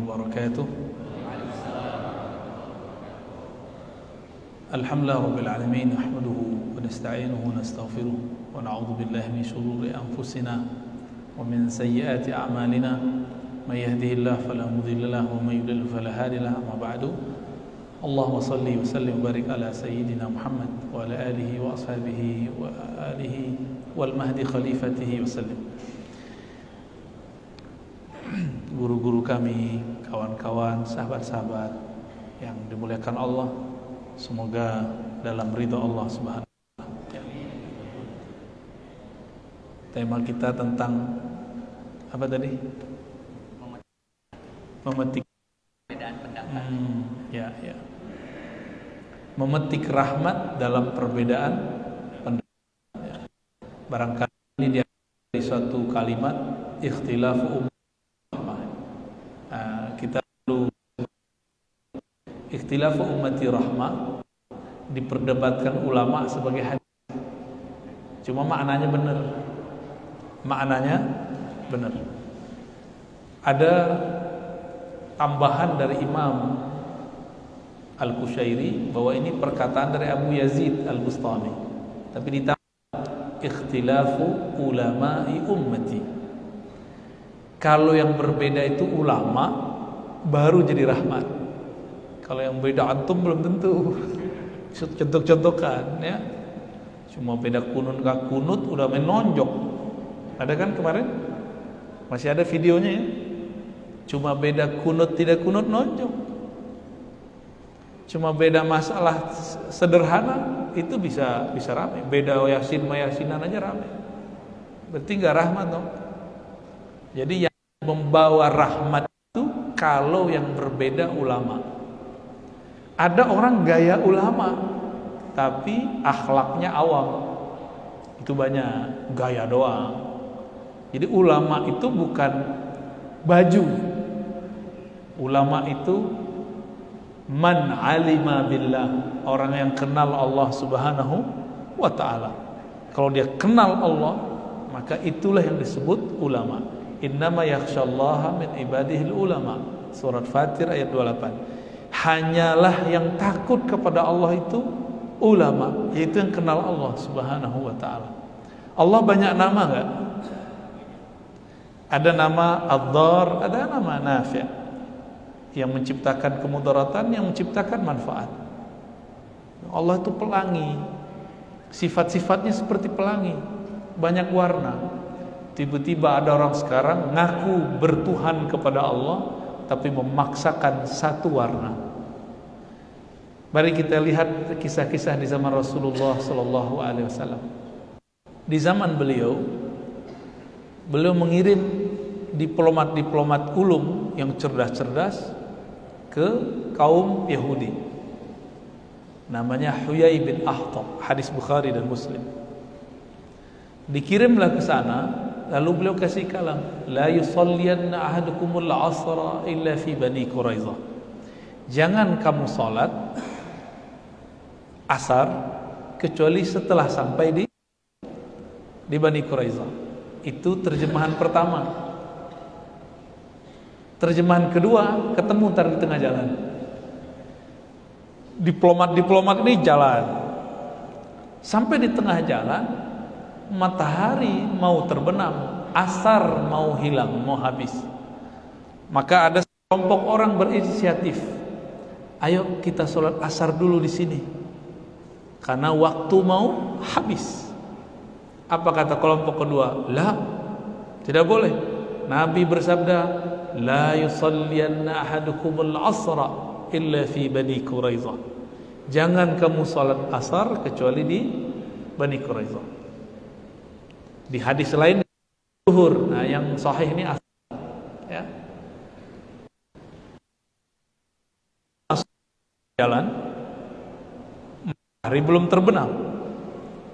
wabarakatuh. Alhamdulillah rabbil alamin, nahmaduhu wa nasta'inuhu wa nastaghfiruh wa na'udzu billahi min shururi anfusina wa min sayyiati a'malina. May yahdihillahu fala mudilla lahu wa may yudlil fala hadiya lahu. Amma ba'du. Allahumma salli wa sallim wa barik ala sayyidina Muhammad wa ala alihi wa ashabihi wa alihi wal mahdi khalifatihi wa sallim. Guru-guru kami, kawan-kawan, sahabat-sahabat yang dimuliakan Allah, semoga dalam ridha Allah Subhanahu wa Ta'ala. Tema kita tentang apa tadi? Memetik perbedaan pendapat. Ya. Memetik rahmat dalam perbedaan pendapat. Ya. Barangkali ini dia dari suatu kalimat ikhtilafu ummah. Kita perlu ikhtilafu ummati rahmah diperdebatkan ulama sebagai hadis. Cuma maknanya benar. Maknanya benar. Ada tambahan dari Imam Al-Qushairi bahwa ini perkataan dari Abu Yazid Al-Bustami. Tapi ditambah ikhtilafu ulama'i ummati. Kalau yang berbeda itu ulama baru jadi rahmat. Kalau yang beda antum belum tentu. Contoh-contohkan ya. Cuma beda kunut gak kunut udah menonjok. Ada kan kemarin? Masih ada videonya ya. Cuma beda kunut tidak kunut nonjok. Cuma beda masalah sederhana itu bisa ramai. Beda yasin mayasinan aja ramai. Berarti enggak rahmat dong. Jadi yang membawa rahmat itu kalau yang berbeda ulama. Ada orang gaya ulama tapi akhlaknya awam. Itu banyak, gaya doang. Jadi ulama itu bukan baju. Ulama itu man alima billah, orang yang kenal Allah Subhanahu wa ta'ala. Kalau dia kenal Allah, maka itulah yang disebut ulama. Innama yakhsyallaha min ibadihil ulama. Surat Fatir ayat 28. Hanyalah yang takut kepada Allah itu ulama, yaitu yang kenal Allah Subhanahu wa ta'ala. Allah banyak nama enggak? Ada nama Ad-Dar, ada nama Nafi', yang menciptakan kemudaratan, yang menciptakan manfaat. Allah itu pelangi. Sifat-sifatnya seperti pelangi, banyak warna. Tiba-tiba ada orang sekarang ngaku bertuhan kepada Allah tapi memaksakan satu warna. Mari kita lihat kisah-kisah di zaman Rasulullah sallallahu alaihi wasallam. Di zaman beliau mengirim diplomat-diplomat ulung yang cerdas-cerdas ke kaum Yahudi. Namanya Huyai bin Akhtab, hadis Bukhari dan Muslim. Dikirimlah ke sana, lalu beliau kasih kalam, la yusalliyanna ahadukumul asra illa fi Bani Quraizah. Jangan kamu salat asar kecuali setelah sampai di Bani Quraizah. Itu terjemahan pertama. Terjemahan kedua ketemu ntar di tengah jalan. Diplomat-diplomat ini jalan. Sampai di tengah jalan, matahari mau terbenam, asar mau hilang, mau habis. Maka ada sekelompok orang berinisiatif, ayo kita sholat asar dulu di sini, karena waktu mau habis. Apa kata kelompok kedua? La, tidak boleh. Nabi bersabda, la yusalliyanna ahadukumul asra illa fi Bani Quraizah. Jangan kamu sholat asar kecuali di Bani Quraizah. Di hadis lain zuhur. Nah, yang sahih ini asar ya. Jalan matahari belum terbenam.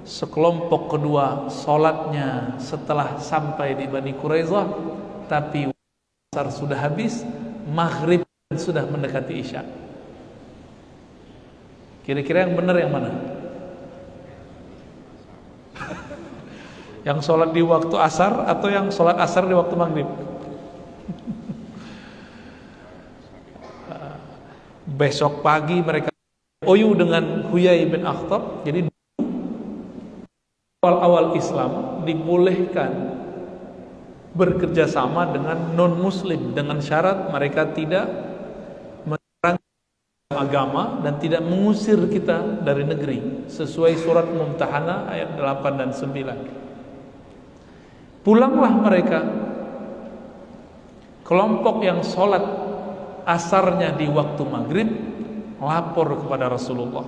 Sekelompok kedua sholatnya setelah sampai di Bani Quraizah, tapi asar sudah habis, maghrib sudah mendekati isya. Kira-kira yang benar yang mana? Yang sholat di waktu asar atau yang sholat asar di waktu maghrib? Besok pagi mereka OU dengan Huyai bin Akhtab. Jadi awal-awal Islam dibolehkan bekerja sama dengan non-muslim dengan syarat mereka tidak menyerang agama dan tidak mengusir kita dari negeri, sesuai surat Mumtahanah ayat 8 dan 9. Pulanglah mereka, kelompok yang sholat asarnya di waktu maghrib lapor kepada Rasulullah.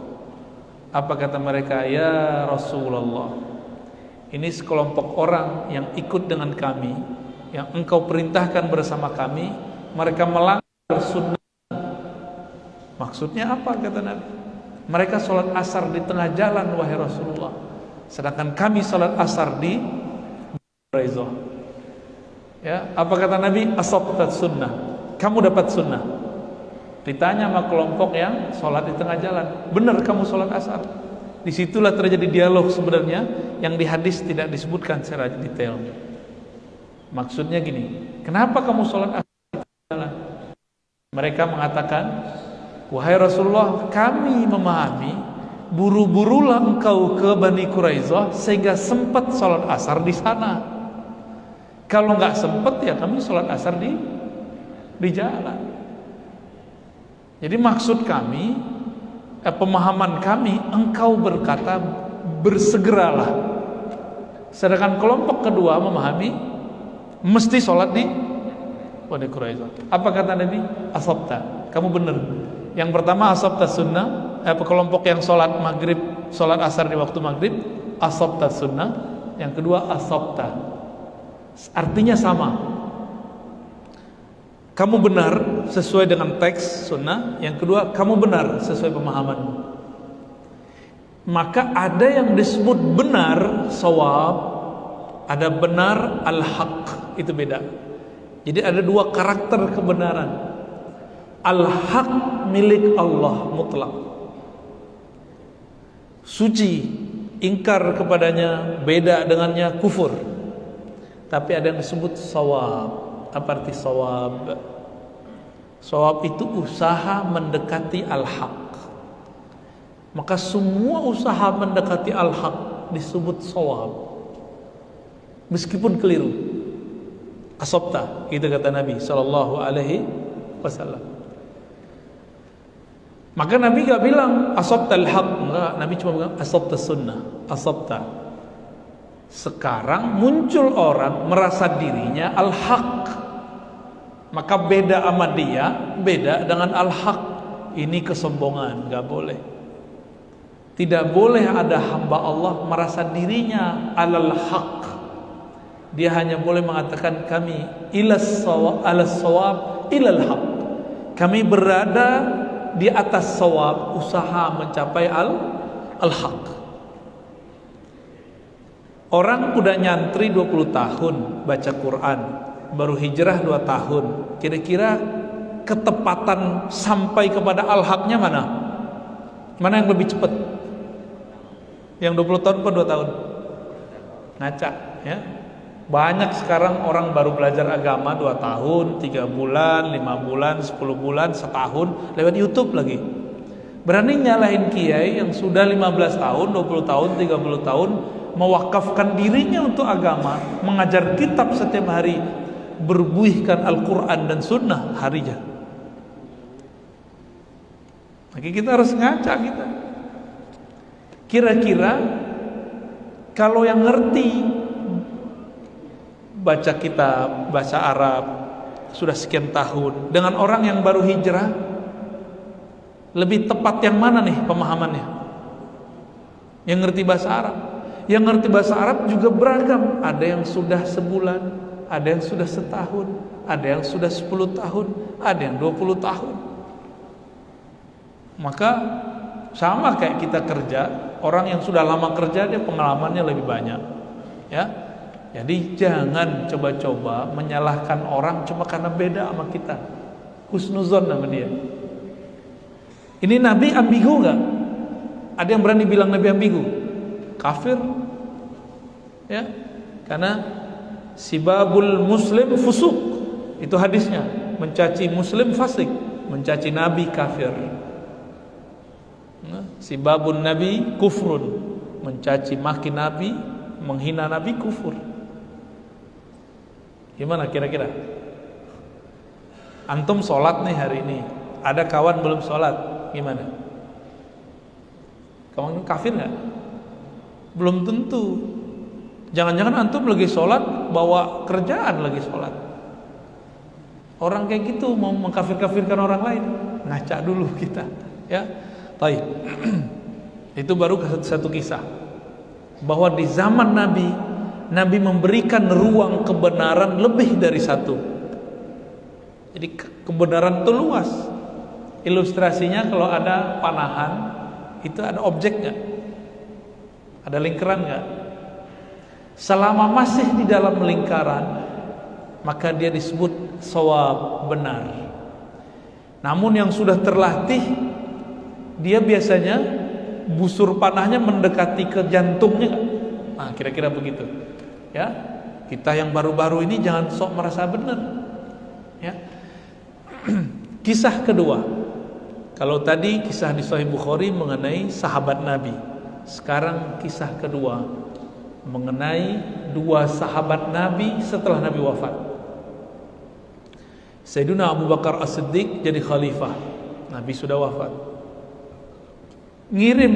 Apa kata mereka? Ya Rasulullah, ini sekelompok orang yang ikut dengan kami, yang engkau perintahkan bersama kami, mereka melanggar sunnah. Maksudnya apa kata Nabi? Mereka sholat asar di tengah jalan wahai Rasulullah, sedangkan kami sholat asar di Quraizah. Ya, apa kata Nabi? Asabtat sunnah, kamu dapat sunnah. Ditanya sama kelompok yang sholat di tengah jalan, benar kamu sholat asar. Disitulah terjadi dialog sebenarnya yang di hadis tidak disebutkan secara detail. Maksudnya gini, kenapa kamu sholat asar di tengah jalan? Mereka mengatakan, wahai Rasulullah, kami memahami buru-burulah engkau ke Bani Quraizah sehingga sempat sholat asar di sana. Kalau nggak sempat ya kami sholat asar di jalan. Jadi maksud kami, pemahaman kami, engkau berkata bersegeralah. Sedangkan kelompok kedua memahami mesti sholat di Bani Quraizah. Apa kata Nabi? Asabta, kamu benar. Yang pertama asabta sunnah, kelompok yang sholat maghrib, sholat asar di waktu maghrib, asabta sunnah. Yang kedua asabta, artinya sama. Kamu benar sesuai dengan teks sunnah. Yang kedua, kamu benar sesuai pemahaman. Maka ada yang disebut benar, shawab, ada benar al-haq, itu beda. Jadi ada dua karakter kebenaran. Al-haq milik Allah mutlak, suci, ingkar kepadanya, beda dengannya kufur. Tapi ada yang disebut shawab. Apa arti shawab? Shawab itu usaha mendekati al-haq. Maka semua usaha mendekati al-haq disebut shawab, meskipun keliru. Asabta, itu kata Nabi sallallahu alaihi wasallam. Maka Nabi gak bilang asabta al-haq, enggak. Nabi cuma bilang asabta sunnah, asabta. Sekarang muncul orang merasa dirinya al-haq, maka beda sama dia, beda dengan al-haq. Ini kesombongan, gak boleh. Tidak boleh ada hamba Allah merasa dirinya alal-haq. Dia hanya boleh mengatakan kami ilas sawab ilal haq. Kami berada di atas sawab, usaha mencapai al-haq. Orang udah nyantri 20 tahun baca Quran, baru hijrah 2 tahun. Kira-kira ketepatan sampai kepada al-haqnya mana? Mana yang lebih cepat? Yang 20 tahun atau 2 tahun? Ngaca, ya. Banyak sekarang orang baru belajar agama 2 tahun, 3 bulan, 5 bulan, 10 bulan, setahun lewat YouTube lagi. Berani nyalahin kiai yang sudah 15 tahun, 20 tahun, 30 tahun mewakafkan dirinya untuk agama, mengajar kitab setiap hari, berbuihkan Al-Quran dan Sunnah harinya. Maka kita harus ngaca kita. Kira-kira kalau yang ngerti baca kitab, bahasa Arab sudah sekian tahun, dengan orang yang baru hijrah, lebih tepat yang mana nih pemahamannya? Yang ngerti bahasa Arab. Yang ngerti bahasa Arab juga beragam. Ada yang sudah sebulan, ada yang sudah setahun, ada yang sudah 10 tahun, ada yang 20 tahun. Maka sama kayak kita kerja, orang yang sudah lama kerja dia pengalamannya lebih banyak, ya. Jadi jangan coba-coba menyalahkan orang cuma karena beda sama kita. Husnuzon sama dia. Ini Nabi ambigu nggak? Ada yang berani bilang Nabi ambigu? Kafir, ya. Karena sibabul muslim fusuk, itu hadisnya. Mencaci muslim fasik, mencaci Nabi kafir. Sibabun Nabi kufrun, mencaci maki Nabi, menghina Nabi kufur. Gimana kira-kira? Antum sholat nih hari ini, ada kawan belum sholat, gimana? Kawan kafir nggak? Belum tentu. Jangan-jangan antum lagi sholat, bawa kerjaan lagi sholat. Orang kayak gitu mau mengkafir-kafirkan orang lain, ngaca dulu kita, ya. Baik. Itu baru satu kisah. Bahwa di zaman Nabi, Nabi memberikan ruang kebenaran lebih dari satu. Jadi kebenaran itu luas. Ilustrasinya kalau ada panahan, itu ada objek nggak? Ada lingkaran nggak? Selama masih di dalam lingkaran, maka dia disebut shawab, benar. Namun yang sudah terlatih, dia biasanya busur panahnya mendekati ke jantungnya. Nah, kira-kira begitu. Ya, kita yang baru-baru ini jangan sok merasa benar. Ya. Kisah kedua. Kalau tadi kisah di Sahih Bukhari mengenai sahabat Nabi, sekarang kisah kedua mengenai dua sahabat Nabi setelah Nabi wafat. Sayyidina Abu Bakar As-Siddiq jadi khalifah. Nabi sudah wafat. Ngirim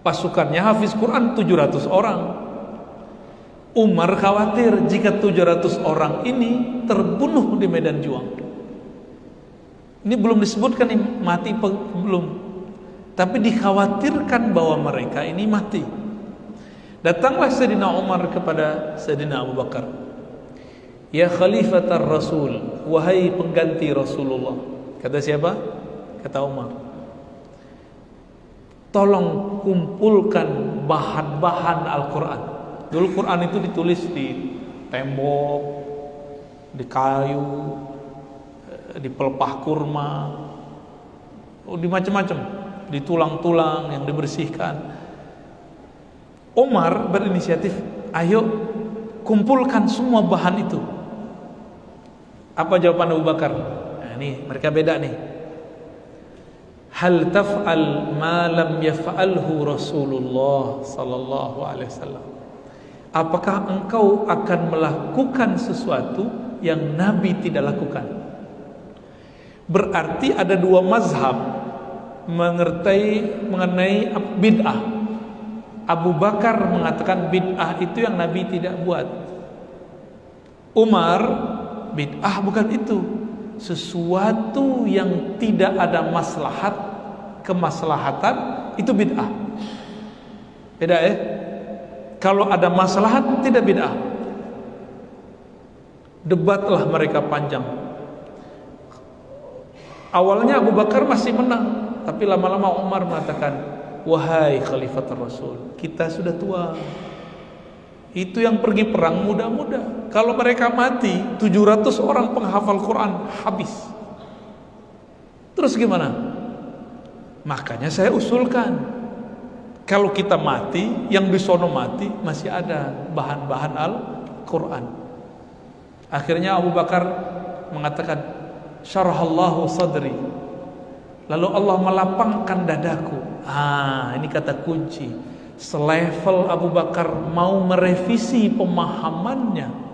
pasukannya hafiz Quran 700 orang. Umar khawatir jika 700 orang ini terbunuh di medan juang. Ini belum disebutkan mati belum, tapi dikhawatirkan bahwa mereka ini mati. Datanglah Sayyidina Umar kepada Sayyidina Abu Bakar, ya Khalifatar Rasul, wahai pengganti Rasulullah. Kata siapa? Kata Umar, tolong kumpulkan bahan-bahan Al-Quran. Dulu Quran itu ditulis di tembok, di kayu, di pelepah kurma, di macam-macam, di tulang-tulang yang dibersihkan. Umar berinisiatif, ayo kumpulkan semua bahan itu. Apa jawaban Abu Bakar? Nah, ini mereka beda nih. Hal taf'al ma lam yaf'alhu Rasulullah sallallahu alaihi wasallam. Apakah engkau akan melakukan sesuatu yang Nabi tidak lakukan? Berarti ada dua mazhab mengenai bid'ah. Abu Bakar mengatakan bid'ah itu yang Nabi tidak buat. Umar, bid'ah bukan itu. Sesuatu yang tidak ada maslahat, kemaslahatan, itu bid'ah. Beda ya? Kalau ada maslahat tidak bid'ah. Debatlah mereka panjang. Awalnya Abu Bakar masih menang, tapi lama-lama Umar mengatakan, wahai Khalifatul Rasul, kita sudah tua. Itu yang pergi perang muda-muda. Kalau mereka mati, 700 orang penghafal Quran habis. Terus gimana? Makanya saya usulkan, kalau kita mati, yang di sono mati, masih ada bahan-bahan Al-Quran. Akhirnya Abu Bakar mengatakan, syarahallahu sadri, lalu Allah melapangkan dadaku. Ini kata kunci. Selevel Abu Bakar mau merevisi pemahamannya,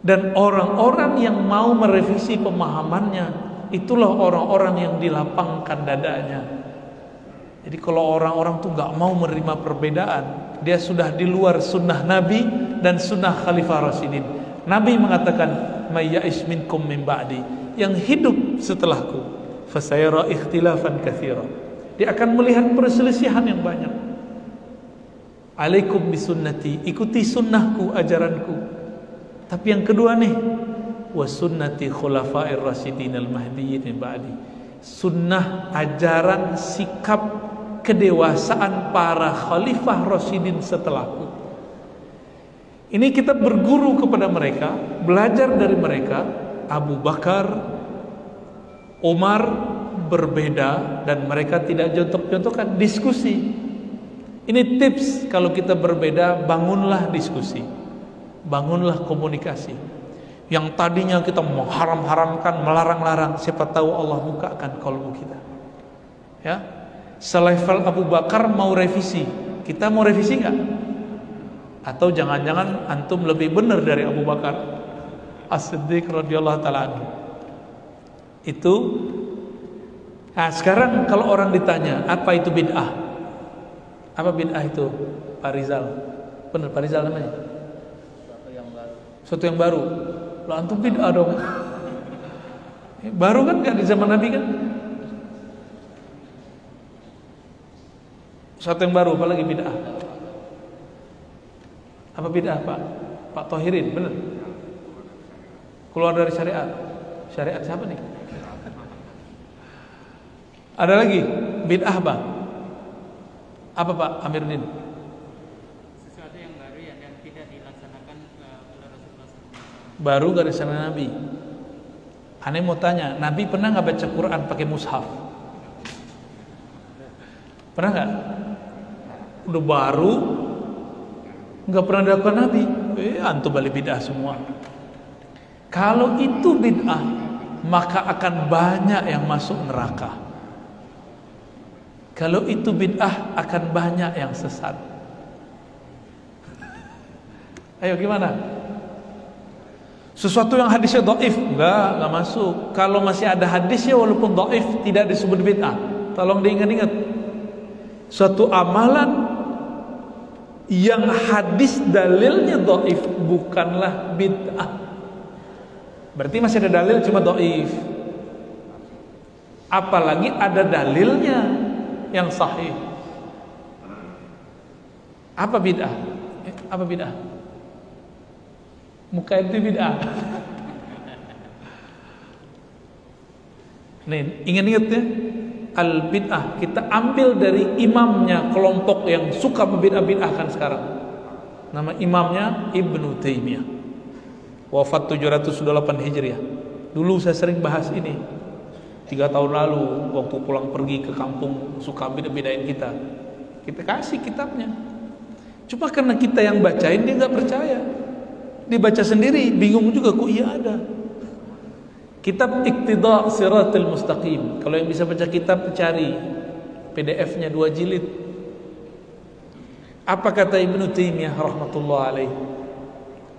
dan orang-orang yang mau merevisi pemahamannya itulah orang-orang yang dilapangkan dadanya. Jadi kalau orang-orang tuh gak mau menerima perbedaan, dia sudah di luar sunnah Nabi dan sunnah Khalifah Rasyidin. Nabi mengatakan, may ya'ish minkum min ba'di, yang hidup setelahku, fasayara ikhtilafan katsira, dia akan melihat perselisihan yang banyak. Alaikum bisunnati, ikuti sunnahku, ajaranku. Tapi yang kedua nih, wa sunnati khulafair rasyidin al-mahdiyyin min ba'di, sunnah, ajaran, sikap, kedewasaan para khalifah rasyidin setelahku. Ini kita berguru kepada mereka, belajar dari mereka. Abu Bakar, Umar berbeda, dan mereka tidak jontok-jontokan, diskusi. Ini tips, kalau kita berbeda, bangunlah diskusi, bangunlah komunikasi. Yang tadinya kita mengharam-haramkan, melarang-larang, siapa tahu Allah bukakan kalbu kita. Ya, selevel Abu Bakar mau revisi, kita mau revisi nggak? Atau jangan-jangan antum lebih benar dari Abu Bakar As-Siddiq radhiyallahu taala anhu? Itu. Nah, sekarang kalau orang ditanya apa itu bid'ah, apa bid'ah itu, Pak Rizal? Benar Pak Rizal namanya? Sesuatu yang baru. Lah antum bid'ah dong. Baru kan nggak di zaman Nabi kan? Sesuatu yang baru, apalagi bid'ah? Apa bid'ah Pak? Pak Thohirin, benar? Keluar dari syariat. Syariat siapa nih? Ada lagi bid'ah Pak? Apa Pak Amiruddin? Sesuatu yang baru yang tidak dilaksanakan oleh Rasulullah SAW. Baru gak dari sana Nabi. Aneh mau tanya, Nabi pernah nggak baca Quran pakai mushaf? Pernah nggak? Udah baru, nggak pernah dilakukan Nabi. Antum balik bid'ah semua. Kalau itu bid'ah, maka akan banyak yang masuk neraka. Kalau itu bid'ah, akan banyak yang sesat. Ayo gimana? Sesuatu yang hadisnya dhaif, enggak masuk. Kalau masih ada hadisnya walaupun dhaif, tidak disebut bid'ah. Tolong diingat-ingat. Suatu amalan yang hadis dalilnya dhaif bukanlah bid'ah. Berarti masih ada dalil cuma dhaif. Apalagi ada dalilnya yang sahih. Apa bid'ah? Apa bid'ah? Muka itu bid'ah. Nih, ingat-ingat ya. Al-bid'ah kita ambil dari imamnya kelompok yang suka membid'ah-bid'ahkan sekarang. Nama imamnya Ibnu Taimiyah. Wafat 708 Hijriah. Dulu saya sering bahas ini 3 tahun lalu waktu pulang pergi ke kampung, suka beda-bedain kita. Kita kasih kitabnya. Cuma karena kita yang bacain dia nggak percaya. Dia baca sendiri, bingung juga kok iya ada. Kitab Iqtida Siratal Mustaqim. Kalau yang bisa baca kitab cari PDF-nya 2 jilid. Apa kata Ibnu Taimiyah rahmatullah alaih?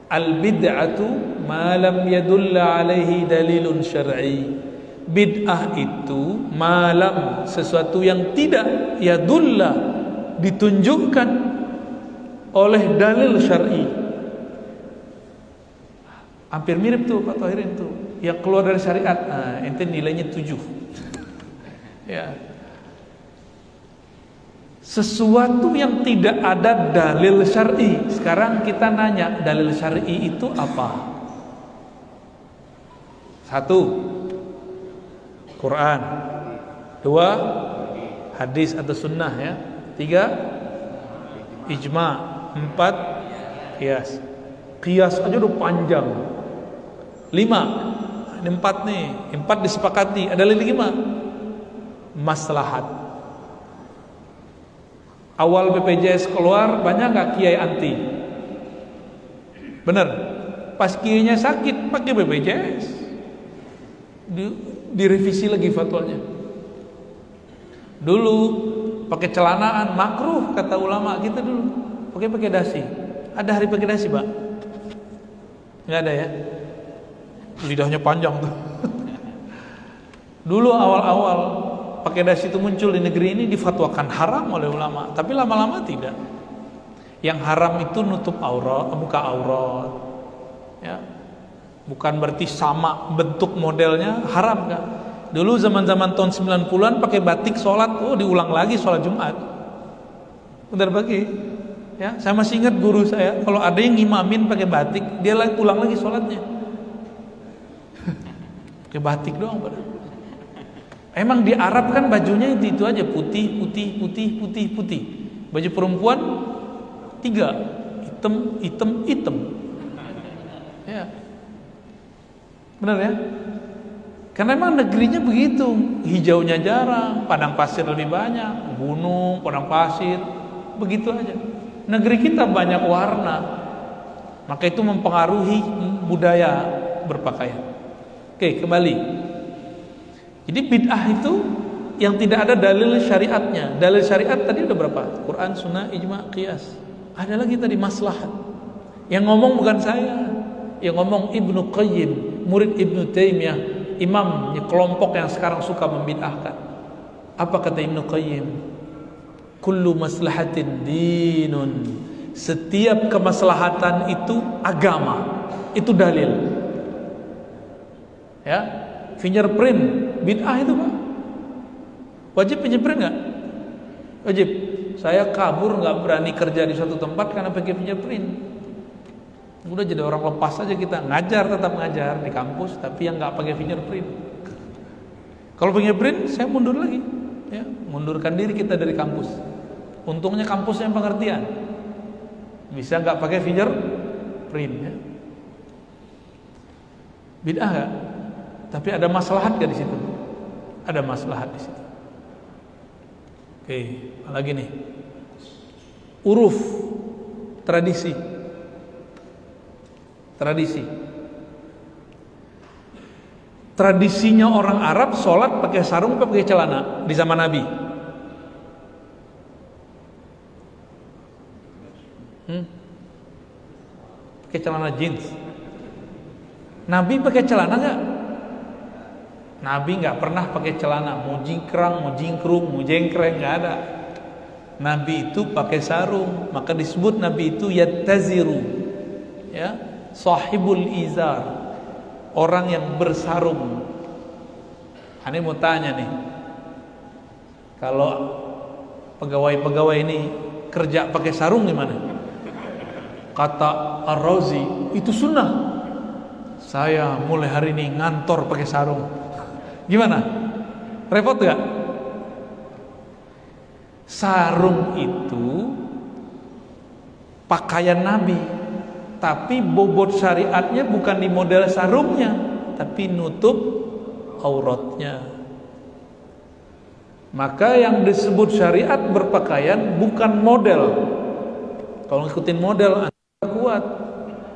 Al-bid'atu ma lam yadulla alaihi dalilun syar'i. Bid'ah itu malam sesuatu yang tidak yadulla ditunjukkan oleh dalil syar'i. Hampir mirip tuh Pak Thohirin tuh, yang keluar dari syariat. Nah, ente nilainya 7. Ya. Sesuatu yang tidak ada dalil syar'i. Sekarang kita nanya, dalil syar'i itu apa? 1, Quran. 2, hadis atau sunnah ya. 3, ijma. 4, qiyas. Qiyas aja udah panjang. 5, ini 4 nih. 4 disepakati. Ada lagi 5, maslahat. Awal BPJS keluar, banyak gak kiai anti? Bener. Pas kiainya sakit pakai BPJS, direvisi lagi fatwanya. Dulu pakai celanaan makruh kata ulama kita dulu. Pakai dasi. Ada hari pakai dasi, Pak? Nggak ada ya? Lidahnya panjang tuh. Dulu awal-awal pakai dasi itu muncul di negeri ini difatwakan haram oleh ulama, tapi lama-lama tidak. Yang haram itu nutup aurat, buka aurat. Ya. Bukan berarti sama bentuk modelnya haram kan? Dulu zaman-zaman tahun 90-an pakai batik sholat, diulang lagi sholat Jumat. Bentar pagi. Ya, saya masih ingat guru saya, kalau ada yang ngimamin pakai batik, dia ulang lagi sholatnya. Pakai batik doang pada. Emang di Arab kan bajunya itu aja, putih. Baju perempuan 3, hitam. Ya. Benar ya? Karena emang negerinya begitu, hijaunya jarang, padang pasir lebih banyak, gunung, padang pasir, begitu aja. Negeri kita banyak warna, maka itu mempengaruhi budaya. berpakaian. Oke, kembali. Jadi bid'ah itu yang tidak ada dalil syariatnya. Dalil syariat tadi udah berapa? Quran, sunnah, ijma, qiyas. Ada lagi tadi maslahat. Yang ngomong bukan saya, yang ngomong Ibnu Qayyim, murid Ibnu Taimiyah, imam kelompok yang sekarang suka membid'ahkan. Apa kata Ibnu Qayyim? Kullu maslahatin dinun. Setiap kemaslahatan itu agama, itu dalil. Ya, fingerprint bid'ah itu Pak. Wajib fingerprint nggak? Wajib. Saya kabur nggak berani kerja di suatu tempat karena pakai fingerprint. Udah jadi orang lepas aja kita, ngajar tetap ngajar di kampus, tapi yang nggak pakai fingerprint. Kalau fingerprint, saya mundur lagi, ya, mundurkan diri kita dari kampus. Untungnya kampusnya pengertian, bisa nggak pakai fingerprint, ya. Bid'ah nggak? Tapi ada maslahat nggak di situ? Ada maslahat di situ. Oke, apa lagi nih? Uruf, tradisi. Tradisinya orang Arab sholat pakai sarung atau pakai celana di zaman Nabi? Pakai celana jeans. Nabi pakai celana nggak? Nabi nggak pernah pakai celana, mau jingkrang, mau jingkrung, mau jengkreng, nggak ada. Nabi itu pakai sarung, maka disebut Nabi itu yattaziru, ya, sahibul izar, orang yang bersarung. Ini mau tanya nih, kalau pegawai-pegawai ini kerja pakai sarung gimana? Kata Ar-Razi, itu sunnah. Saya mulai hari ini ngantor pakai sarung. Gimana? Repot gak? Sarung itu pakaian Nabi, tapi bobot syariatnya bukan di model sarungnya, tapi nutup auratnya. Maka yang disebut syariat berpakaian bukan model. Kalau ngikutin model Anda kuat.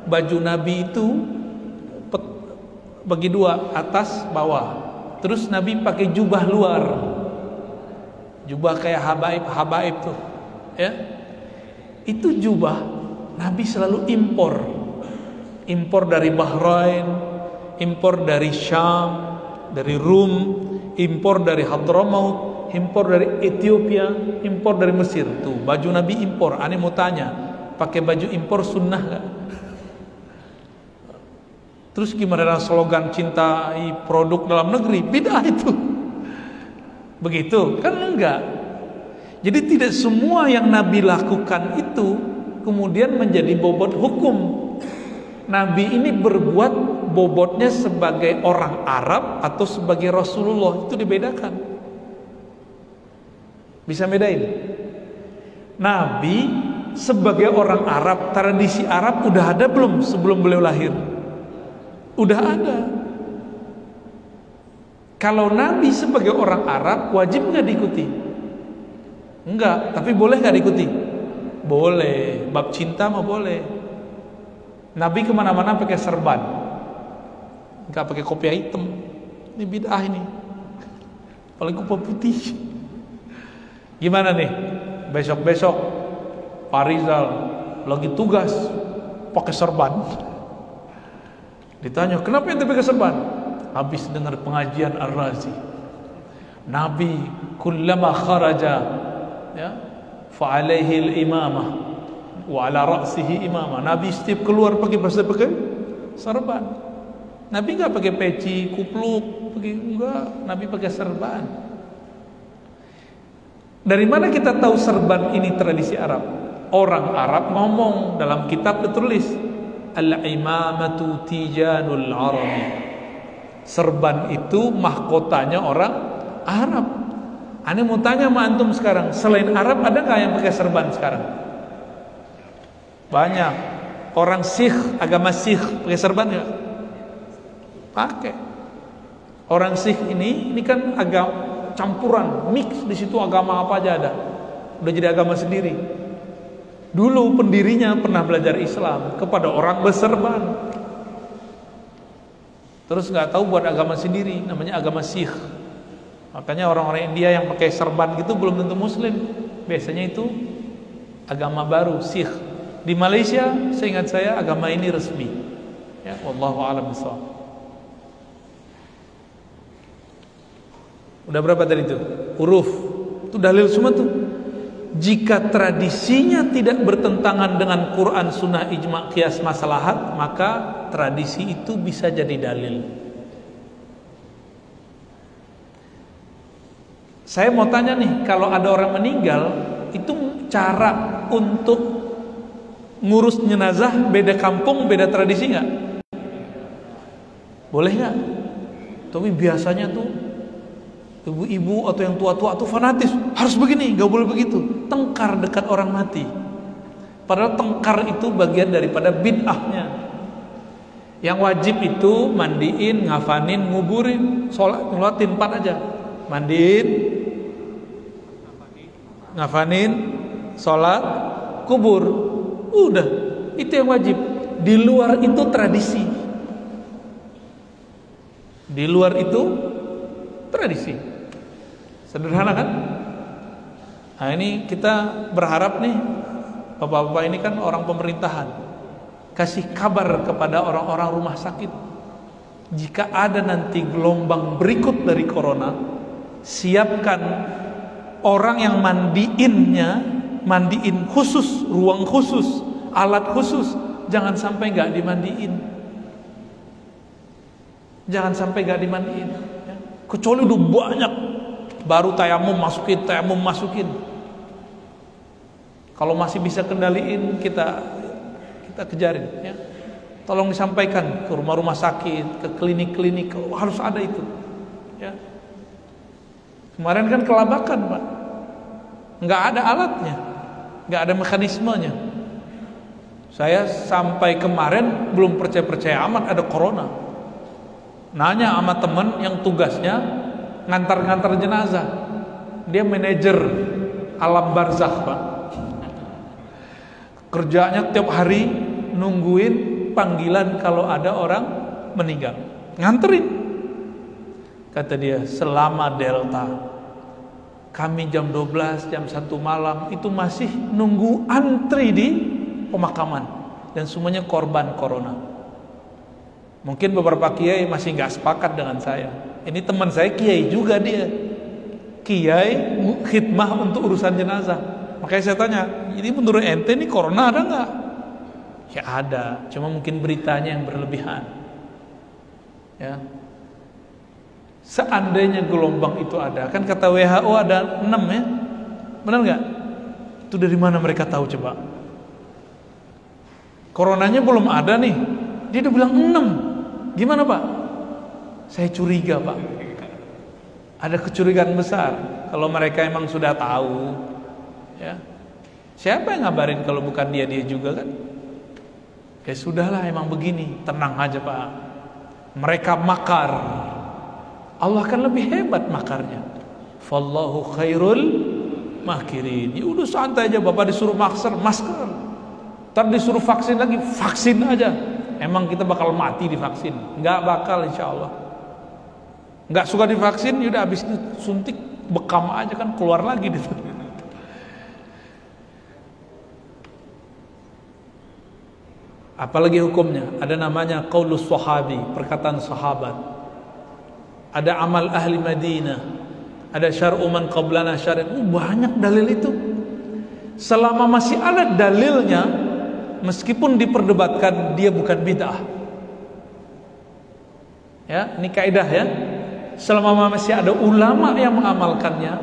Baju Nabi itu bagi dua, atas bawah. Terus Nabi pakai jubah luar, jubah kayak habaib tuh, ya. Itu jubah Nabi selalu impor dari Bahrain, impor dari Syam, dari Rum, impor dari Hadramaut, impor dari Ethiopia, impor dari Mesir. Tuh baju Nabi impor. Aneh mau tanya, pakai baju impor sunnah gak? Terus gimana slogan cintai produk dalam negeri? Bid'ah itu. Begitu? Kan enggak. Jadi tidak semua yang Nabi lakukan itu kemudian menjadi bobot hukum. Nabi ini berbuat bobotnya sebagai orang Arab atau sebagai Rasulullah, itu dibedakan. Bisa bedain? Nabi sebagai orang Arab, tradisi Arab udah ada belum sebelum beliau lahir? Udah ada. Kalau Nabi sebagai orang Arab wajib nggak diikuti? Enggak, tapi boleh nggak diikuti? Boleh. Bab cinta mah boleh. Nabi kemana-mana pakai serban, nggak pakai kopiah hitam. Ini bid'ah ini. Apalagi kopiah putih. Gimana nih? Besok-besok Pak Rizal lagi tugas pakai serban. Ditanya, kenapa ente pakai serban? Habis dengar pengajian Ar-Razi. Nabi kullama kharaja, ya, fa alaihi al-imamah wa ala ra'sihi imamah. Nabi setiap keluar pakai serban. Nabi enggak pakai peci, kupluk, enggak. Nabi pakai serban. Dari mana kita tahu serban ini tradisi Arab? Orang Arab ngomong, dalam kitab tertulis al-imamatu tijanul arabi. Serban itu mahkotanya orang Arab. Ane mau tanya sama antum sekarang, selain Arab ada nggak yang pakai serban sekarang? Banyak. Orang Sikh, agama Sikh pakai serban nggak? Pakai. Orang Sikh ini kan agama campuran, mix, di situ agama apa aja ada. Udah jadi agama sendiri. Dulu pendirinya pernah belajar Islam kepada orang berserban. Terus nggak tahu buat agama sendiri, namanya agama Sikh. Makanya orang-orang India yang pakai serban gitu belum tentu Muslim. Biasanya itu agama baru, Sikh. Di Malaysia, seingat saya agama ini resmi. Ya, wallahu a'lam bishawab. Udah berapa tadi itu? Huruf. Itu dalil semua tuh. Jika tradisinya tidak bertentangan dengan Quran, Sunnah, Ijma', Qiyas, Maslahat, maka tradisi itu bisa jadi dalil. Saya mau tanya nih, kalau ada orang meninggal, itu cara untuk ngurus jenazah beda kampung, beda tradisi nggak? Boleh nggak? Tapi biasanya tuh ibu-ibu atau yang tua-tua tuh fanatis, harus begini, nggak boleh begitu. Tengkar dekat orang mati. Padahal tengkar itu bagian daripada bid'ahnya. Yang wajib itu mandiin, ngafanin, nguburin, ngulatin 4 aja. Mandiin, ngafanin, sholat, kubur. Udah, itu yang wajib. Di luar itu tradisi. Di luar itu tradisi. Sederhana kan? Nah ini kita berharap nih, bapak-bapak ini kan orang pemerintahan, kasih kabar kepada orang-orang rumah sakit, jika ada nanti gelombang berikut dari corona, siapkan orang yang mandiin khusus, ruang khusus, alat khusus. Jangan sampai nggak dimandiin. Jangan sampai nggak dimandiin. Ya. Kecuali udah banyak, baru tayamum masukin. Kalau masih bisa kendaliin, kita kejarin. Ya. Tolong disampaikan ke rumah-rumah sakit, ke klinik-klinik, harus ada itu. Ya. Kemarin kan kelabakan, Pak. Nggak ada alatnya, nggak ada mekanismenya. Saya sampai kemarin belum percaya amat ada corona. Nanya sama temen yang tugasnya ngantar-ngantar jenazah. Dia manajer alam barzakh, Pak. Kerjanya tiap hari nungguin panggilan kalau ada orang meninggal. Nganterin. Kata dia, selama Delta kami jam 12, jam 1 malam itu masih nunggu antri di pemakaman, dan semuanya korban corona. Mungkin beberapa kiai masih nggak sepakat dengan saya. Ini teman saya kiai juga, dia kiai khidmah untuk urusan jenazah. Makanya saya tanya, jadi menurut ente ini corona ada nggak? Ya ada, cuma mungkin beritanya yang berlebihan. Ya. Seandainya gelombang itu ada, kan kata WHO ada 6 ya, benar nggak? Itu dari mana mereka tahu coba? Coronanya belum ada nih, dia udah bilang 6. Gimana Pak? Saya curiga Pak. Ada kecurigaan besar. Kalau mereka emang sudah tahu, ya siapa yang ngabarin kalau bukan dia juga kan? Ya sudahlah, emang begini, tenang aja Pak. Mereka makar, Allah kan lebih hebat makarnya. Fallahu khairul makirin. Ya udah santai aja, Bapak disuruh masker, ntar disuruh vaksin lagi, vaksin aja. Emang kita bakal mati divaksin? Nggak bakal, insya Allah. Nggak suka divaksin, yaudah habis itu suntik bekam aja kan, keluar lagi gitu. Apalagi hukumnya? Ada namanya qaulus sahabi, perkataan sahabat. Ada amal ahli Madinah, ada syar'u man qablana syar'u. Banyak dalil itu. Selama masih ada dalilnya, meskipun diperdebatkan, dia bukan bid'ah. Ya, ini kaidah ya. Selama masih ada ulama yang mengamalkannya,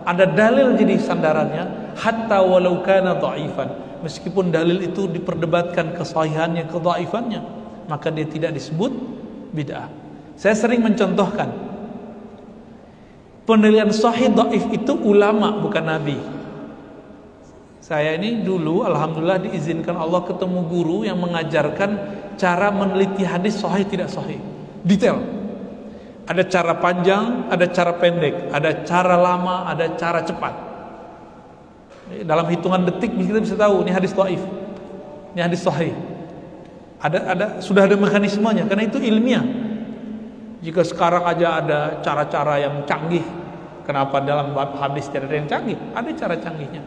ada dalil jadi sandarannya, hatta walau kana dha'ifan. Meskipun dalil itu diperdebatkan kesahihannya, kedhaifannya, maka dia tidak disebut bid'ah. Saya sering mencontohkan, penilaian sahih dhaif itu ulama, bukan nabi. Saya ini dulu alhamdulillah diizinkan Allah ketemu guru yang mengajarkan cara meneliti hadis sahih tidak sahih, detail. Ada cara panjang, ada cara pendek, ada cara lama, ada cara cepat. Dalam hitungan detik kita bisa tahu ini hadis dhaif, ini hadis sahih. Sudah ada mekanismenya, karena itu ilmiah. Jika sekarang aja ada cara-cara yang canggih, kenapa dalam bab hadis tidak ada yang canggih? Ada cara canggihnya.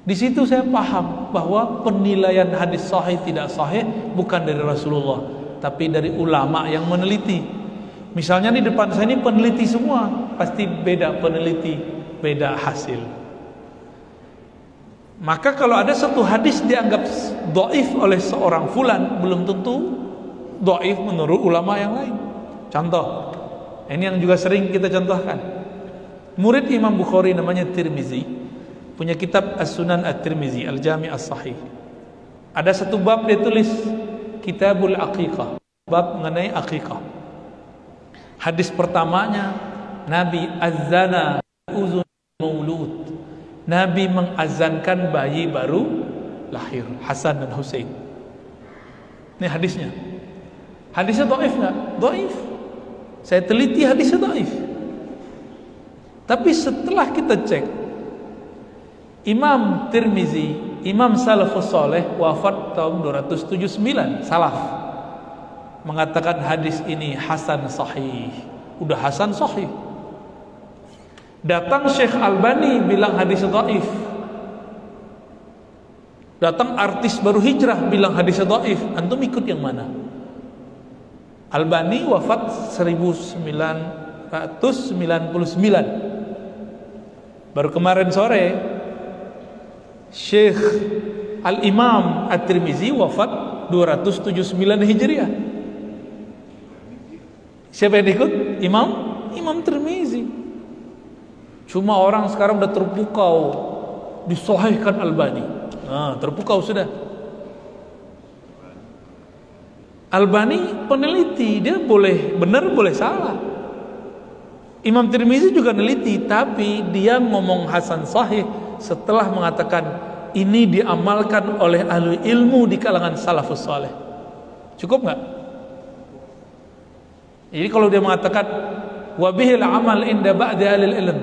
Di situ saya paham bahwa penilaian hadis sahih tidak sahih bukan dari Rasulullah, tapi dari ulama yang meneliti. Misalnya di depan saya ini peneliti semua, pasti beda peneliti, beda hasil. Maka kalau ada satu hadis dianggap dhaif oleh seorang fulan, belum tentu dhaif menurut ulama yang lain. Contoh, ini yang juga sering kita contohkan. Murid Imam Bukhari namanya Tirmizi, punya kitab As-Sunan At-Tirmizi, Al-Jami' As-Sahih. Ada satu bab dia tulis Kitabul Aqiqah, bab mengenai aqiqah. Hadis pertamanya, Nabi azana uzun maulud. Nabi mengazankan bayi baru lahir, Hasan dan Husain. Ini hadisnya. Hadisnya dhaif enggak? Dhaif. Saya teliti hadisnya dhaif. Tapi setelah kita cek, Imam Tirmizi, Imam Salafus Saleh wafat tahun 279, salaf, mengatakan hadis ini hasan sahih. Udah hasan sahih. Datang Syekh Albani bilang hadis dhaif. Datang artis baru hijrah bilang hadis dhaif. Antum ikut yang mana? Albani wafat 1999. Baru kemarin sore Syekh Al-Imam At-Tirmizi wafat 279 Hijriah. Siapa yang ikut? Imam Tirmizi. Cuma orang sekarang udah terpukau disahihkan Albani. Nah, terpukau sudah. Albani peneliti, dia boleh benar boleh salah. Imam Tirmizi juga neliti, tapi dia ngomong hasan sahih setelah mengatakan ini diamalkan oleh ahli ilmu di kalangan salafus saleh. Cukup nggak? Jadi kalau dia mengatakan wabihil amal inda ba'di ahli ilm,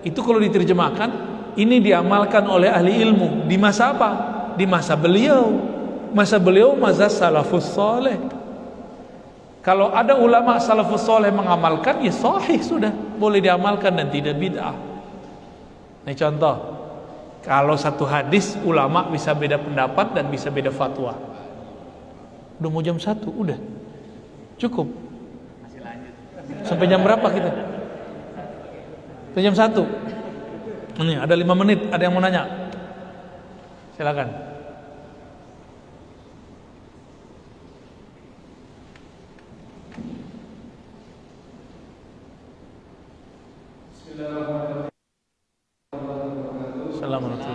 itu kalau diterjemahkan ini diamalkan oleh ahli ilmu di masa apa? Di masa beliau. Masa beliau masa salafus saleh. Kalau ada ulama salafus saleh mengamalkan, ya sahih sudah, boleh diamalkan dan tidak bid'ah. Ini contoh. Kalau satu hadis ulama bisa beda pendapat dan bisa beda fatwa. Udah mau jam 1, udah cukup. Masih lanjut. Sampai jam berapa kita? Sampai jam 1. Ini ada 5 menit, ada yang mau nanya? Silakan. Assalamualaikum.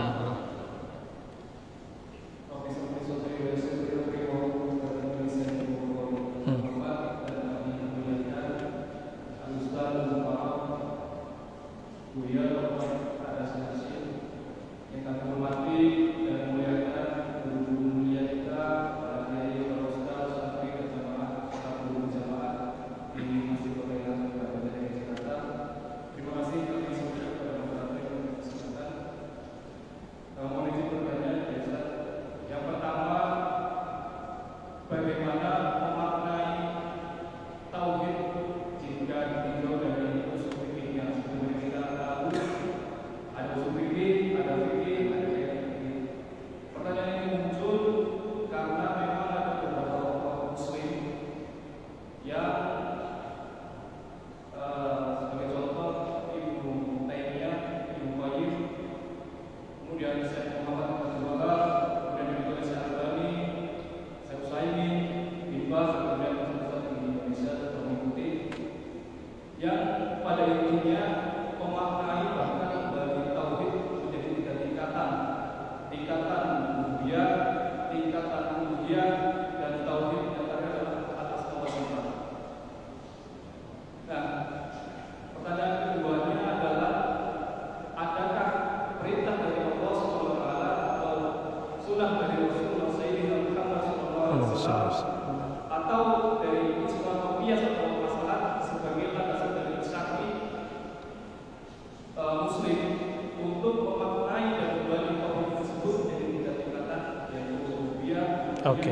Oke.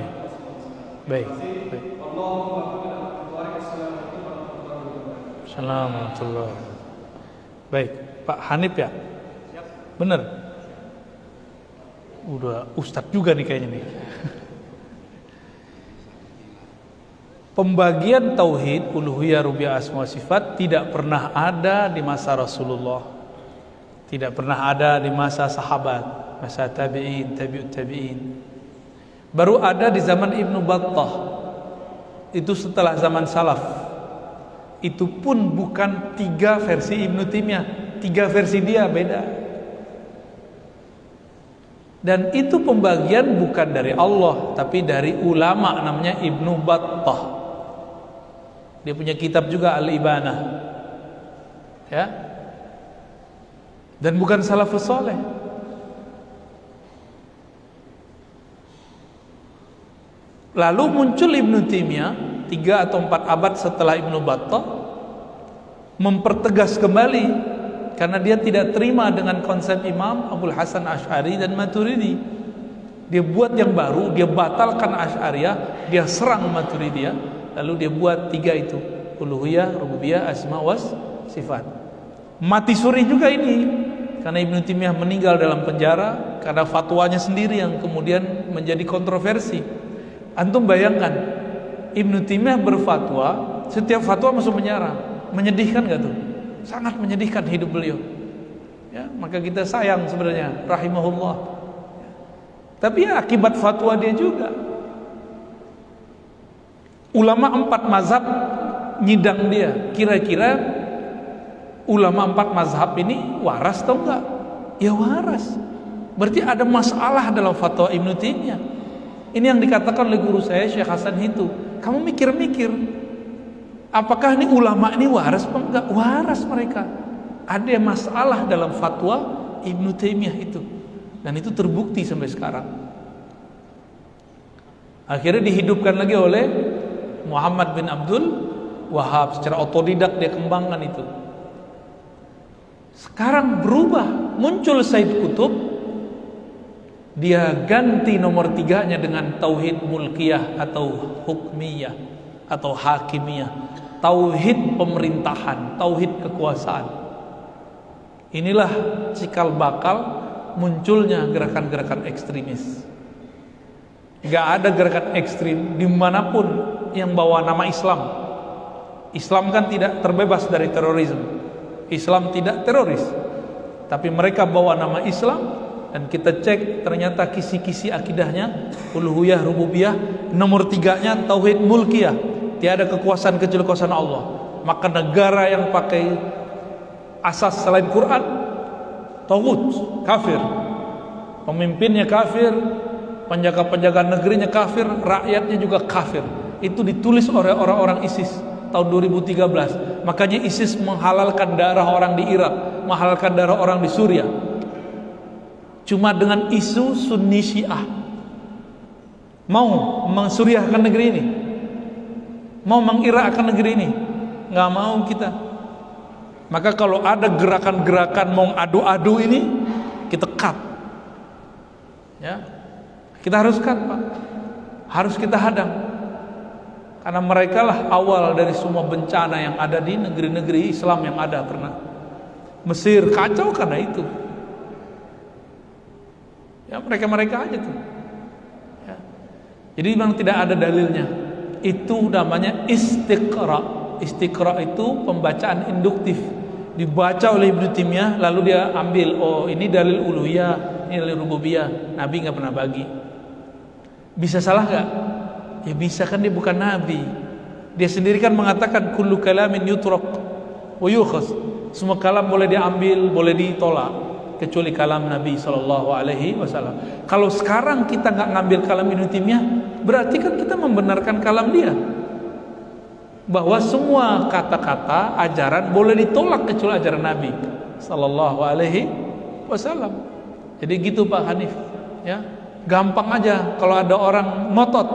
Baik. Assalamualaikum. Baik, Pak Hanif ya? Bener? Udah ustadz juga nih kayaknya nih. Pembagian tauhid uluhiyah rububiyah asma wa sifat tidak pernah ada di masa Rasulullah. Tidak pernah ada di masa sahabat, masa tabi'in, tabi'ut tabi'in. Baru ada di zaman Ibnu Battah. Itu setelah zaman salaf. Itu pun bukan 3 versi Ibnu Taimiyah, 3 versi dia beda. Dan itu pembagian bukan dari Allah, tapi dari ulama namanya Ibnu Battah. Dia punya kitab juga Al-Ibanah. Ya. Dan bukan salafus saleh. Lalu muncul Ibnu Taimiyah 3 atau 4 abad setelah Ibnu Battah, mempertegas kembali karena dia tidak terima dengan konsep Imam Abul Hasan Asy'ari dan Maturidi. Dia buat yang baru, dia batalkan Asy'ariyah, dia serang Maturidiyah, lalu dia buat 3 itu, uluhiyah, rububiyah, asma was sifat. Mati suri juga ini karena Ibnu Taimiyah meninggal dalam penjara karena fatwanya sendiri yang kemudian menjadi kontroversi. Antum bayangkan, Ibnu Taimiyah berfatwa, setiap fatwa masuk penjara. Menyedihkan gak tuh? Sangat menyedihkan hidup beliau. Ya, maka kita sayang sebenarnya, rahimahullah. Tapi ya akibat fatwa dia juga. Ulama 4 mazhab nyidang dia. Kira-kira ulama 4 mazhab ini waras atau enggak? Ya waras. Berarti ada masalah dalam fatwa Ibnu Taimiyah. Ini yang dikatakan oleh guru saya Syekh Hasan itu. Kamu mikir-mikir, apakah ini ulama ini waras atau enggak? Waras mereka. Ada masalah dalam fatwa Ibnu Taimiyah itu. Dan itu terbukti sampai sekarang. Akhirnya dihidupkan lagi oleh Muhammad bin Abdul Wahab. Secara otodidak dia kembangkan itu. Sekarang berubah. Muncul Said Qutb. Dia ganti nomor 3-nya dengan tauhid mulkiyah atau hukmiyah atau hakimiyah, tauhid pemerintahan, tauhid kekuasaan. Inilah cikal bakal munculnya gerakan-gerakan ekstremis. Gak ada gerakan ekstrim dimanapun yang bawa nama Islam. Islam kan tidak terbebas dari terorisme. Islam tidak teroris, tapi mereka bawa nama Islam. Dan kita cek ternyata kisi-kisi akidahnya uluhiyah rububiyah, nomor 3-nya tauhid mulkiyah, tiada kekuasaan kecuali kekuasaan Allah. Maka negara yang pakai asas selain Quran taghut, kafir, pemimpinnya kafir, penjaga-penjaga negerinya kafir, rakyatnya juga kafir. Itu ditulis oleh orang-orang ISIS tahun 2013. Makanya ISIS menghalalkan darah orang di Irak, menghalalkan darah orang di Suriah. Cuma dengan isu Sunni Syiah. Mau mensuriahkan negeri ini, mau mengirakkan negeri ini, nggak mau kita. Maka kalau ada gerakan-gerakan mau adu-adu ini, kita cut. Ya, kita harus cut, Pak. Harus kita hadang. Karena mereka lah awal dari semua bencana yang ada di negeri-negeri Islam yang ada pernah. Mesir kacau karena itu. Ya mereka-mereka aja tuh. Ya. Jadi memang tidak ada dalilnya. Itu namanya istiqra. Istiqra itu pembacaan induktif. Dibaca oleh Ibnu Taimiyah lalu dia ambil, oh ini dalil uluhiyah, ini dalil rububiyah. Nabi nggak pernah bagi. Bisa salah nggak? Ya bisa, kan dia bukan nabi. Dia sendiri kan mengatakan kullu kalamin yutraq wa yukhas. Semua kalam boleh diambil, boleh ditolak, kecuali kalam Nabi SAW. Kalau sekarang kita nggak ngambil kalam Ibnu Taimiyah, berarti kan kita membenarkan kalam dia, bahwa semua kata-kata ajaran boleh ditolak kecuali ajaran Nabi SAW. Jadi gitu Pak Hanif, ya gampang aja. Kalau ada orang ngotot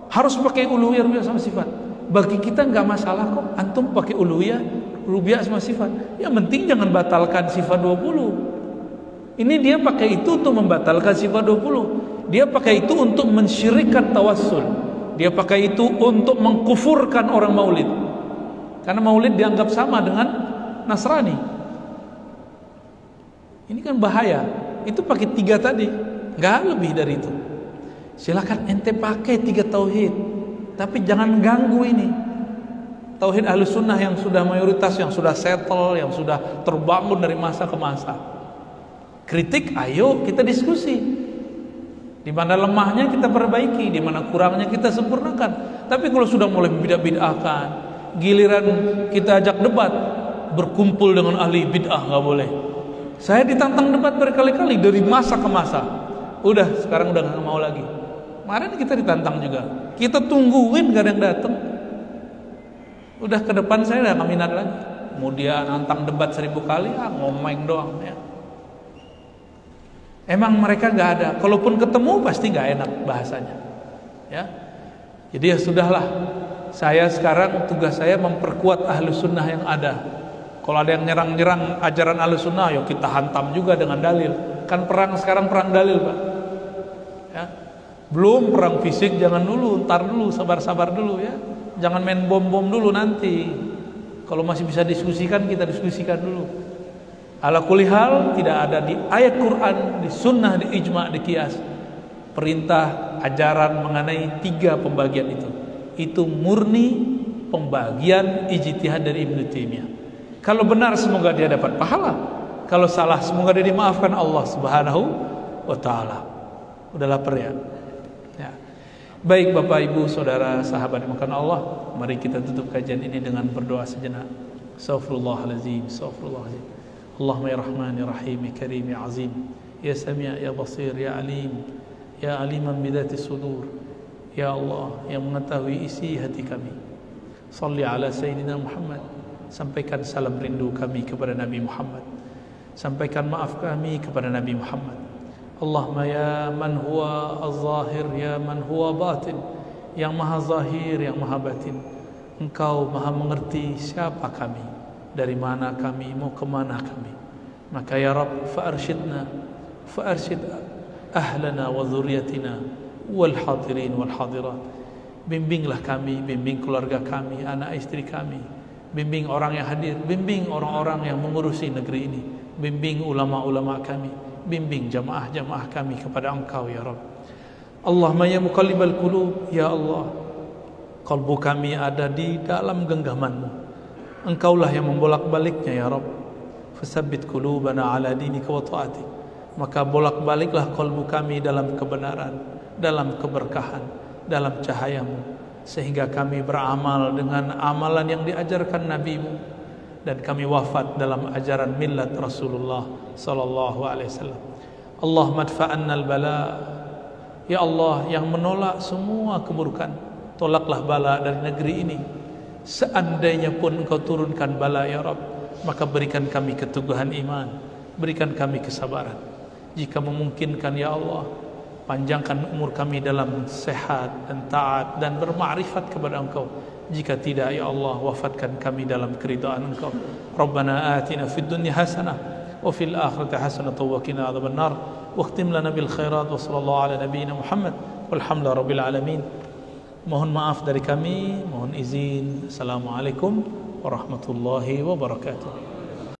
harus pakai uluhiyah rububiyah sama sifat, bagi kita nggak masalah kok. Antum pakai uluhiyah rububiyah sama sifat, yang penting jangan batalkan sifat 20. Ini dia pakai itu untuk membatalkan sifat 20. Dia pakai itu untuk mensyirikkan tawassul. Dia pakai itu untuk mengkufurkan orang Maulid. Karena Maulid dianggap sama dengan Nasrani. Ini kan bahaya. Itu pakai 3 tadi, nggak lebih dari itu. Silakan ente pakai 3 tauhid, tapi jangan ganggu ini tauhid Ahlus Sunnah yang sudah mayoritas, yang sudah settle, yang sudah terbangun dari masa ke masa. Kritik, ayo kita diskusi. Di mana lemahnya kita perbaiki, di mana kurangnya kita sempurnakan. Tapi kalau sudah mulai bid'ah-bid'ahkan, giliran kita ajak debat, berkumpul dengan ahli bid'ah nggak boleh. Saya ditantang debat berkali-kali dari masa ke masa. Udah, sekarang udah nggak mau lagi. Kemarin kita ditantang juga. Kita tungguin gak ada yang datang. Udah ke depan saya udah gak minat lagi. Mau dia nantang debat 1000 kali, ngomeng doang ya. Emang mereka gak ada. Kalaupun ketemu pasti gak enak bahasanya. Ya. Jadi ya sudahlah. Saya sekarang tugas saya memperkuat Ahlus Sunnah yang ada. Kalau ada yang nyerang-nyerang ajaran Ahlus Sunnah, yuk kita hantam juga dengan dalil. Kan perang sekarang perang dalil, Pak. Ya. Belum perang fisik, jangan dulu, ntar dulu, sabar-sabar dulu ya. Jangan main bom-bom dulu nanti. Kalau masih bisa diskusikan, kita diskusikan dulu. Ala kulli hal, tidak ada di ayat Quran, di sunnah, di ijma', di qiyas perintah ajaran mengenai 3 pembagian itu. Itu murni pembagian ijtihad dari Ibnu Taimiyah. Kalau benar semoga dia dapat pahala. Kalau salah semoga dia dimaafkan Allah Subhanahu wa taala. Udah lapar ya? Ya. Baik Bapak Ibu Saudara sahabat yang dimuliakan Allah, mari kita tutup kajian ini dengan berdoa sejenak. Astaghfirullahalazim, astaghfirullahalazim. Allahumma ya Rahman ya Rahim ya Karim ya Azim, ya Sami' ya Basir ya Alim, ya Aliman bidati sudur. Ya Allah yang mengetahui isi hati kami. Salli ala Sayyidina Muhammad. Sampaikan salam rindu kami kepada Nabi Muhammad. Sampaikan maaf kami kepada Nabi Muhammad. Allahumma ya man huwa az-zahir, ya man huwa batin, yang maha zahir, yang maha batin. Engkau maha mengerti siapa kami, dari mana kami, mau kemana kami. Maka ya Rabb, fa'arsyidna, fa'arsyid ahlana wa dhurriyyatina wal hadirin wal hadirat. Bimbinglah kami, bimbing keluarga kami, anak istri kami, bimbing orang yang hadir, bimbing orang-orang yang mengurusi negeri ini, bimbing ulama-ulama kami, bimbing jamaah-jamaah kami kepada Engkau ya Rabb. Allahumma ya muqallibal qulub, ya Allah, kalbu kami ada di dalam genggaman-Mu. Engkaulah yang membolak-baliknya ya Rabb. Fasabbit qulubana ala dinika wa ta'atik. Maka bolak-baliklah kalbu kami dalam kebenaran, dalam keberkahan, dalam cahaya-Mu, sehingga kami beramal dengan amalan yang diajarkan Nabi-Mu, dan kami wafat dalam ajaran millat Rasulullah sallallahu alaihi wasallam. Allahumma adfa'anna al-bala. Ya Allah yang menolak semua keburukan, tolaklah bala dari negeri ini. Seandainya pun Engkau turunkan bala ya Rabb, maka berikan kami keteguhan iman, berikan kami kesabaran. Jika memungkinkan ya Allah, panjangkan umur kami dalam sehat dan taat dan bermakrifat kepada Engkau. Jika tidak ya Allah, wafatkan kami dalam keridhaan Engkau. Rabbana atina fid dunya hasanah wa fil akhirati hasanah wa qina adzabannar. Wakhtim lana bil khairat wa sallallahu ala nabiyyina Muhammad walhamdulillahi rabbil alamin. Mohon maaf dari kami, mohon izin. Assalamualaikum warahmatullahi wabarakatuh.